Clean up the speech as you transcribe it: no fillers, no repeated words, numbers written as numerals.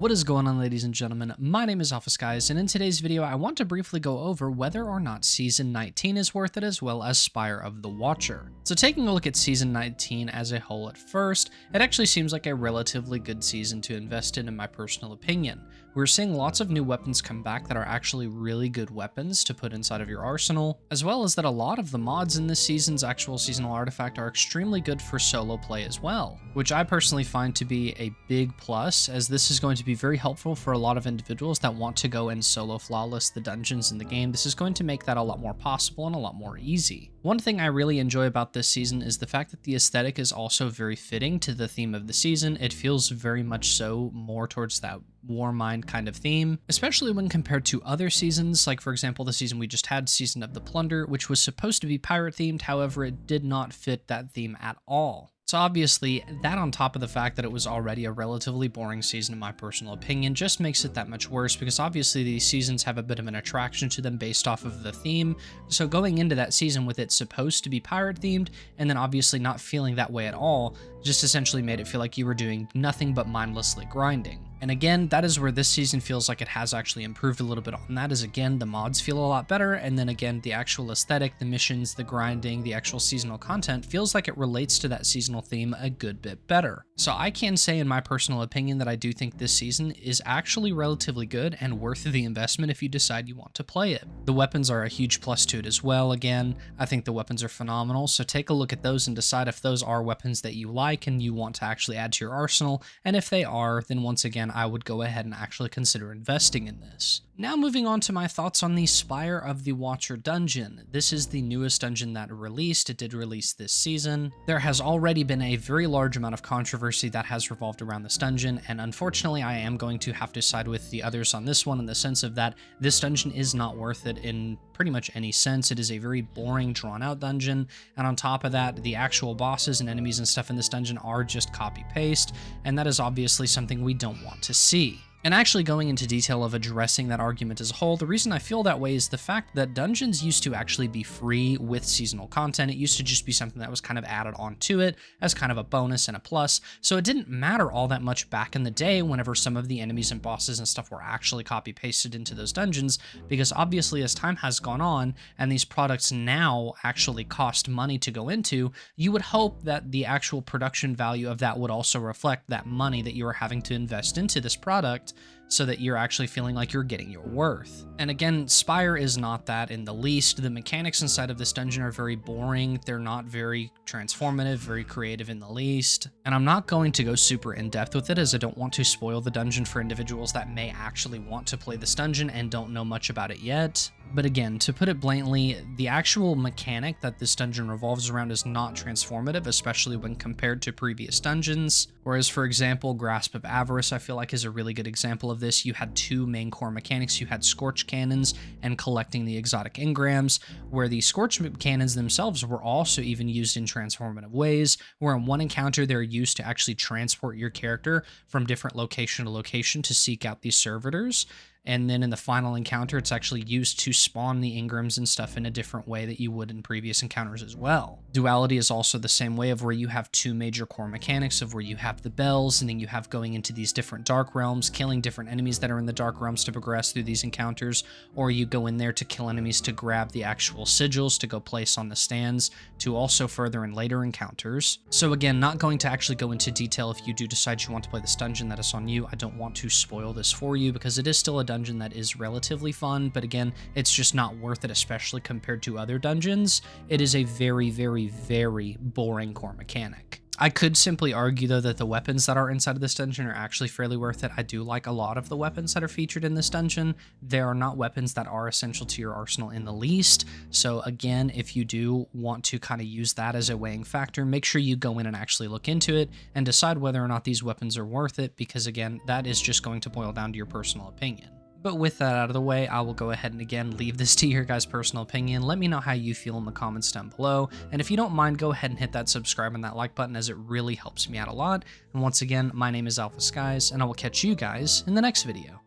What is going on, ladies and gentlemen? My name is Alpha Skies, and in today's video I want to briefly go over whether or not Season 19 is worth it, as well as Spire of the Watcher. So taking a look at Season 19 as a whole at first, it actually seems like a relatively good season to invest in my personal opinion. We're seeing lots of new weapons come back that are actually really good weapons to put inside of your arsenal, as well as that a lot of the mods in this season's actual seasonal artifact are extremely good for solo play as well, which I personally find to be a big plus, as this is going to be very helpful for a lot of individuals that want to go and solo flawless the dungeons in the game. This is going to make that a lot more possible and a lot more easy. One thing I really enjoy about this season is the fact that the aesthetic is also very fitting to the theme of the season. It feels very much so more towards that Warmind kind of theme, especially when compared to other seasons, like for example the season we just had, Season of the Plunder, which was supposed to be pirate themed, however it did not fit that theme at all. So obviously, that on top of the fact that it was already a relatively boring season in my personal opinion just makes it that much worse, because obviously these seasons have a bit of an attraction to them based off of the theme. So going into that season with it supposed to be pirate themed, and then obviously not feeling that way at all, just essentially made it feel like you were doing nothing but mindlessly grinding. And again, that is where this season feels like it has actually improved a little bit on that, is again, the mods feel a lot better, and then again, the actual aesthetic, the missions, the grinding, the actual seasonal content feels like it relates to that seasonal theme a good bit better. So I can say in my personal opinion that I do think this season is actually relatively good and worth the investment if you decide you want to play it. The weapons are a huge plus to it as well. Again, I think the weapons are phenomenal, so take a look at those and decide if those are weapons that you like and you want to actually add to your arsenal, and if they are, then once again, I would go ahead and actually consider investing in this. Now moving on to my thoughts on the Spire of the Watcher dungeon. This is the newest dungeon that released. It did release this season. There has already been a very large amount of controversy that has revolved around this dungeon, and unfortunately I am going to have to side with the others on this one, in the sense of that this dungeon is not worth it in pretty much any sense. It is a very boring, drawn out dungeon, and on top of that, the actual bosses and enemies and stuff in this dungeon are just copy paste, and that is obviously something we don't want to see. And actually going into detail of addressing that argument as a whole, the reason I feel that way is the fact that dungeons used to actually be free with seasonal content. It used to just be something that was kind of added on to it as kind of a bonus and a plus. So it didn't matter all that much back in the day whenever some of the enemies and bosses and stuff were actually copy pasted into those dungeons, because obviously as time has gone on and these products now actually cost money to go into, you would hope that the actual production value of that would also reflect that money that you are having to invest into this product, so that you're actually feeling like you're getting your worth. And again, Spire is not that in the least. The mechanics inside of this dungeon are very boring. They're not very transformative, very creative in the least. And I'm not going to go super in depth with it, as I don't want to spoil the dungeon for individuals that may actually want to play this dungeon and don't know much about it yet. But again, to put it bluntly, the actual mechanic that this dungeon revolves around is not transformative, especially when compared to previous dungeons. Whereas, for example, Grasp of Avarice, I feel like, is a really good example of this. You had two main core mechanics. You had Scorch Cannons and collecting the exotic engrams, where the Scorch Cannons themselves were also even used in transformative ways, where in one encounter they're used to actually transport your character from different location to location to seek out these servitors. And then in the final encounter, it's actually used to spawn the engrams and stuff in a different way that you would in previous encounters as well. Duality is also the same way, of where you have two major core mechanics, of where you have the bells, and then you have going into these different dark realms, killing different enemies that are in the dark realms to progress through these encounters, or you go in there to kill enemies to grab the actual sigils to go place on the stands to also further in later encounters. So again, not going to actually go into detail. If you do decide you want to play this dungeon, that is on you. I don't want to spoil this for you, because it is still a dungeon that is relatively fun, but again, it's just not worth it, especially compared to other dungeons. It is a very, very, very boring core mechanic. I could simply argue, though, that the weapons that are inside of this dungeon are actually fairly worth it. I do like a lot of the weapons that are featured in this dungeon. There are not weapons that are essential to your arsenal in the least. So again, if you do want to kind of use that as a weighing factor, make sure you go in and actually look into it and decide whether or not these weapons are worth it, because again, that is just going to boil down to your personal opinion. But with that out of the way, I will go ahead and again leave this to your guys' personal opinion. Let me know how you feel in the comments down below. And if you don't mind, go ahead and hit that subscribe and that like button, as it really helps me out a lot. And once again, my name is Alpha Skies, and I will catch you guys in the next video.